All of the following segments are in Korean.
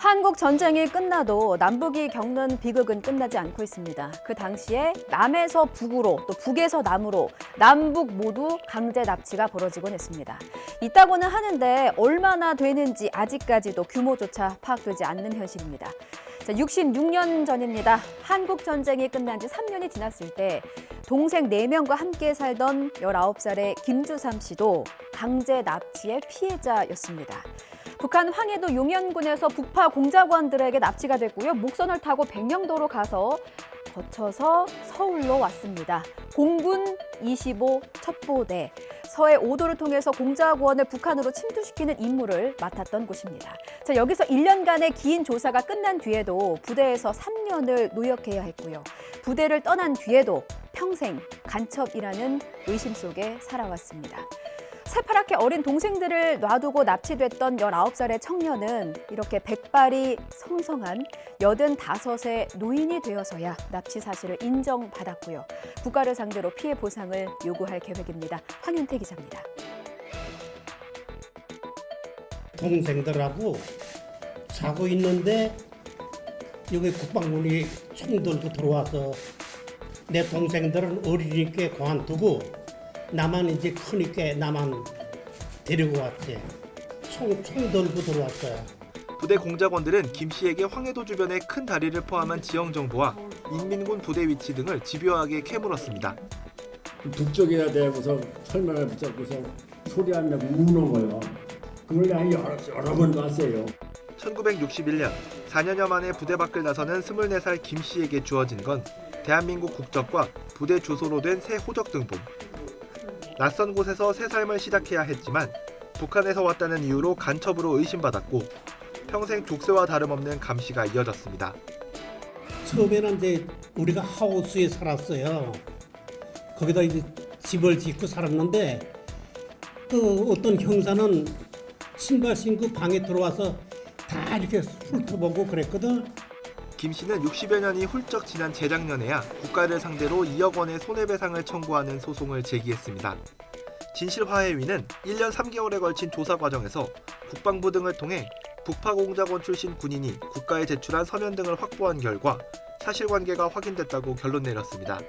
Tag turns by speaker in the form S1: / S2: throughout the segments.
S1: 한국 전쟁이 끝나도 남북이 겪는 비극은 끝나지 않고 있습니다. 그 당시에 남에서 북으로 또 북에서 남으로 남북 모두 강제 납치가 벌어지곤 했습니다. 있다고는 하는데 얼마나 되는지 아직까지도 규모조차 파악되지 않는 현실입니다. 66년 전입니다. 한국 전쟁이 끝난 지 3년이 지났을 때 동생 4명과 함께 살던 19살의 김주삼 씨도 강제 납치의 피해자였습니다. 북한 황해도 용현군에서 북파 공작원들에게 납치가 됐고요. 목선을 타고 백령도로 가서 거쳐서 서울로 왔습니다. 공군 25 첩보대 서해 5도를 통해서 공작원을 북한으로 침투시키는 임무를 맡았던 곳입니다. 여기서 1년간의 긴 조사가 끝난 뒤에도 부대에서 3년을 노역해야 했고요. 부대를 떠난 뒤에도 평생 간첩이라는 의심 속에 살아왔습니다. 새파랗게 어린 동생들을 놔두고 납치됐던 19살의 청년은 이렇게 백발이 성성한 85세 노인이 되어서야 납치 사실을 인정받았고요. 국가를 상대로 피해 보상을 요구할 계획입니다. 황윤태 기자입니다.
S2: 동생들하고 자고 있는데 여기 국방군이 총 들고 들어와서 내 동생들은 어리니까 관두고 나만 이제 크니까 나만 데리고 왔지. 총 들고 들어왔어요.
S3: 부대 공작원들은 김 씨에게 황해도 주변의 큰 다리를 포함한 지형 정보와 인민군 부대 위치 등을 집요하게 캐물었습니다.
S4: 북쪽에다 대고서 설명을 붙잡고서 소리 안 내고 우는 거예요. 그걸 내가 여러 번 봤어요.
S3: 1961년 4년여 만에 부대 밖을 나서는 24살 김 씨에게 주어진 건 대한민국 국적과 부대 주소로 된 새 호적 등본. 낯선 곳에서 새 삶을 시작해야 했지만 북한에서 왔다는 이유로 간첩으로 의심받았고 평생 족쇄와 다름없는 감시가 이어졌습니다.
S2: 처음에는 이제 우리가 하우스에 살았어요. 거기다 이제 집을 짓고 살았는데 그 어떤 형사는 신발 신고 방에 들어와서 다 이렇게 훑어보고 그랬거든.
S3: 김 씨는 60여 년이 훌쩍 지난 재작년에야 국가를 상대로 2억 원의 손해배상을 청구하는 소송을 제기했습니다. 진실화해위는 1년 3개월에 걸친 조사 과정에서 국방부 등을 통해 북파 공작원 출신 군인이 국가에 제출한 서면 등을 확보한 결과 사실관계가 확인됐다고 결론 내렸습니다.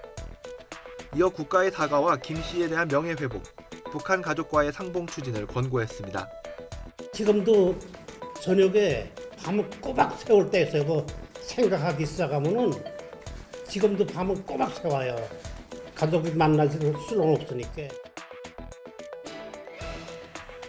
S3: 이어 국가의 사과와 김 씨에 대한 명예회복, 북한 가족과의 상봉 추진을 권고했습니다.
S2: 지금도 저녁에 밤을 꼬박 세울 때 있어요. 그 생각하기 시작하면은 지금도 밤을 꼬박 세워요. 가족이 만날 수는 없으니까.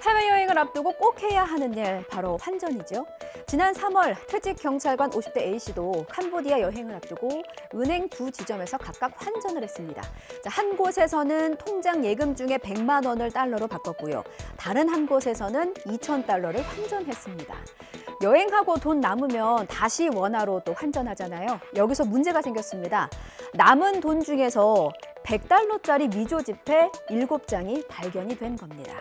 S1: 해외여행을 앞두고 꼭 해야 하는 일, 바로 환전이죠. 지난 3월 퇴직 경찰관 50대 A씨도 캄보디아 여행을 앞두고 은행 두 지점에서 각각 환전을 했습니다. 한 곳에서는 통장 예금 중에 100만 원을 달러로 바꿨고요. 다른 한 곳에서는 2,000달러를 환전했습니다. 여행하고 돈 남으면 다시 원화로 또 환전하잖아요. 여기서 문제가 생겼습니다. 남은 돈 중에서 100달러짜리 위조 지폐 7장이 발견이 된 겁니다.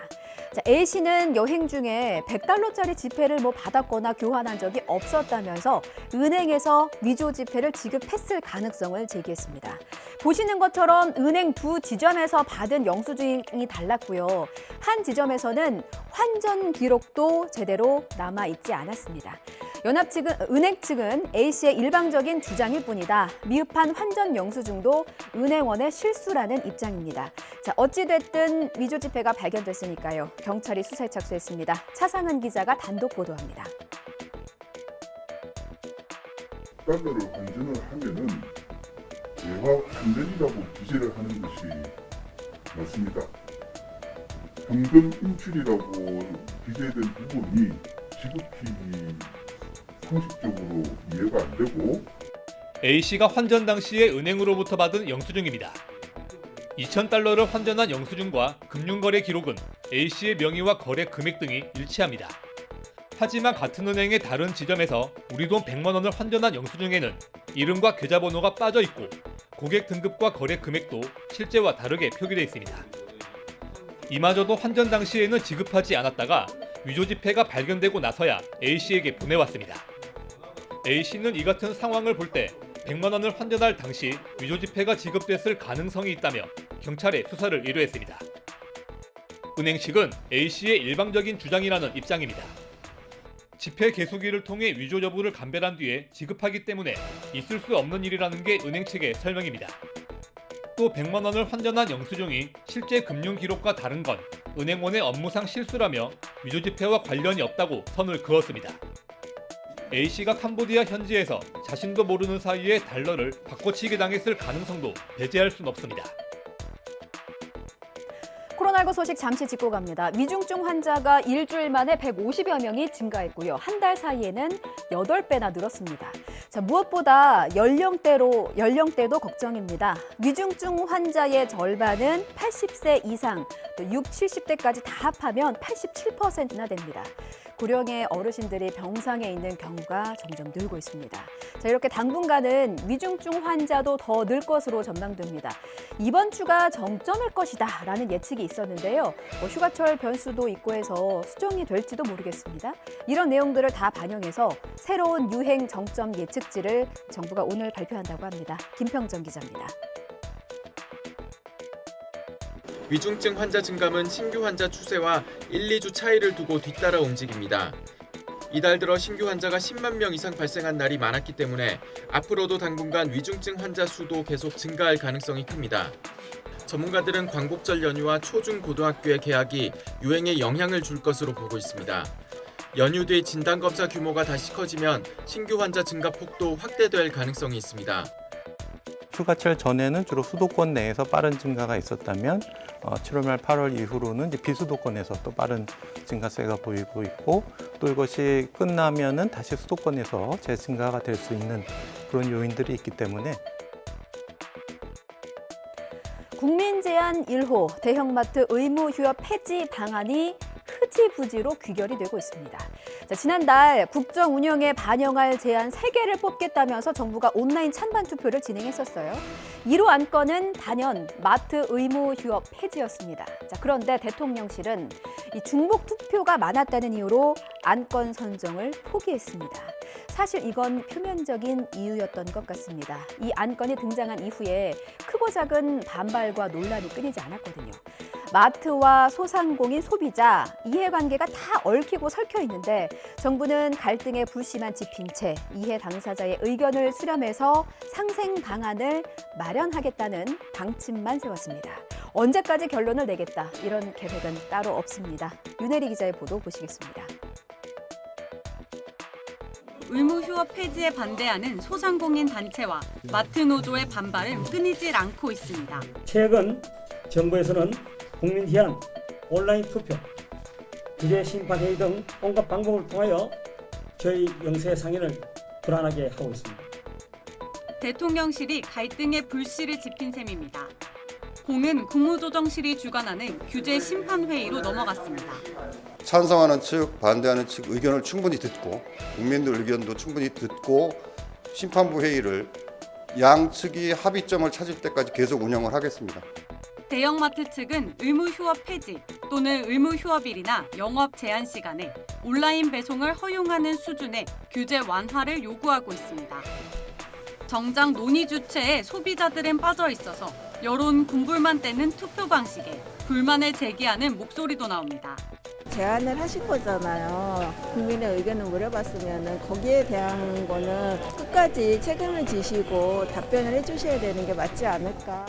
S1: A씨는 여행 중에 100달러짜리 지폐를 받았거나 교환한 적이 없었다면서 은행에서 위조 지폐를 지급했을 가능성을 제기했습니다. 보시는 것처럼 은행 두 지점에서 받은 영수증이 달랐고요. 한 지점에서는 환전 기록도 제대로 남아있지 않았습니다. 은행 측은 A씨의 일방적인 주장일 뿐이다. 미흡한 환전 영수증도 은행원의 실수라는 입장입니다. 어찌됐든 위조 지폐가 발견됐으니까요. 경찰이 수사에 착수했습니다. 차상은 기자가 단독 보도합니다.
S5: 달러를 환전을 하면은 외화 환전이라고 기재를 하는 것이 맞습니다. 현금 인출이라고 기재된 부분이 지극히 상식적으로 이해가 안 되고
S6: A씨가 환전 당시에 은행으로부터 받은 영수증입니다. 2,000달러를 환전한 영수증과 금융거래 기록은 A씨의 명의와 거래 금액 등이 일치합니다. 하지만 같은 은행의 다른 지점에서 우리 돈 100만 원을 환전한 영수증에는 이름과 계좌번호가 빠져 있고 고객 등급과 거래 금액도 실제와 다르게 표기되어 있습니다. 이마저도 환전 당시에는 지급하지 않았다가 위조 지폐가 발견되고 나서야 A씨에게 보내왔습니다. A씨는 이 같은 상황을 볼 때 100만 원을 환전할 당시 위조 지폐가 지급됐을 가능성이 있다며 경찰에 수사를 의뢰했습니다. 은행 측은 A씨의 일방적인 주장이라는 입장입니다. 집회 개수기를 통해 위조 여부를 감별한 뒤에 지급하기 때문에 있을 수 없는 일이라는 게 은행 측의 설명입니다. 또 100만 원을 환전한 영수증이 실제 금융 기록과 다른 건 은행원의 업무상 실수라며 위조 지폐와 관련이 없다고 선을 그었습니다. A씨가 캄보디아 현지에서 자신도 모르는 사이에 달러를 바꿔치기 당했을 가능성도 배제할 순 없습니다.
S1: 코로나19 소식 잠시 짚고 갑니다. 위중증 환자가 일주일 만에 150여 명이 증가했고요. 한 달 사이에는 8배나 늘었습니다. 자, 무엇보다 연령대도 걱정입니다. 위중증 환자의 절반은 80세 이상, 또 60, 70대까지 다 합하면 87%나 됩니다. 고령의 어르신들이 병상에 있는 경우가 점점 늘고 있습니다. 자, 이렇게 당분간은 위중증 환자도 더 늘 것으로 전망됩니다. 이번 주가 정점일 것이다 라는 예측이 있었는데요. 휴가철 변수도 있고 해서 수정이 될지도 모르겠습니다. 이런 내용들을 다 반영해서 새로운 유행 정점 예측치를 정부가 오늘 발표한다고 합니다. 김평정 기자입니다.
S7: 위중증 환자 증감은 신규 환자 추세와 1, 2주 차이를 두고 뒤따라 움직입니다. 이달 들어 신규 환자가 10만 명 이상 발생한 날이 많았기 때문에 앞으로도 당분간 위중증 환자 수도 계속 증가할 가능성이 큽니다. 전문가들은 광복절 연휴와 초중 고등학교의 개학이 유행에 영향을 줄 것으로 보고 있습니다. 연휴 뒤 진단검사 규모가 다시 커지면 신규 환자 증가 폭도 확대될 가능성이 있습니다.
S8: 휴가철 전에는 주로 수도권 내에서 빠른 증가가 있었다면 7월 말 8월 이후로는 이제 비수도권에서 또 빠른 증가세가 보이고 있고, 또 이것이 끝나면은 다시 수도권에서 재증가가 될 수 있는 그런 요인들이 있기 때문에
S1: 국민 제한 1호 대형마트 의무 휴업 폐지 방안이 흐지부지로 귀결이 되고 있습니다. 자, 지난달 국정 운영에 반영할 제안 3개를 뽑겠다면서 정부가 온라인 찬반 투표를 진행했었어요. 1호 안건은 단연 마트 의무 휴업 폐지였습니다. 자, 그런데 대통령실은 이 중복 투표가 많았다는 이유로 안건 선정을 포기했습니다. 사실 이건 표면적인 이유였던 것 같습니다. 이 안건이 등장한 이후에 크고 작은 반발과 논란이 끊이지 않았거든요. 마트와 소상공인 소비자 이해관계가 다 얽히고 설켜 있는데 정부는 갈등에 불씨만 지핀 채 이해 당사자의 의견을 수렴해서 상생 방안을 마련하겠다는 방침만 세웠습니다. 언제까지 결론을 내겠다 이런 계획은 따로 없습니다. 윤혜리 기자의 보도 보시겠습니다.
S9: 의무 휴업 폐지에 반대하는 소상공인 단체와 마트 노조의 반발은 끊이질 않고 있습니다.
S10: 최근 정부에서는 국민 제한, 온라인 투표, 규제 심판회의 등 온갖 방법을 통하여 저희 영세 상인을 불안하게 하고 있습니다.
S9: 대통령실이 갈등의 불씨를 지핀 셈입니다. 공은 국무조정실이 주관하는 규제 심판회의로 넘어갔습니다.
S11: 찬성하는 측, 반대하는 측 의견을 충분히 듣고 국민들 의견도 충분히 듣고 심판부 회의를 양측이 합의점을 찾을 때까지 계속 운영을 하겠습니다.
S9: 대형마트 측은 의무 휴업 폐지 또는 의무 휴업일이나 영업 제한 시간에 온라인 배송을 허용하는 수준의 규제 완화를 요구하고 있습니다. 정작 논의 주체에 소비자들은 빠져 있어서 여론 군불만 떼는 투표 방식에 불만을 제기하는 목소리도 나옵니다.
S12: 제안을 하신 거잖아요. 국민의 의견을 물어봤으면 거기에 대한 거는 끝까지 책임을 지시고 답변을 해주셔야 되는 게 맞지 않을까.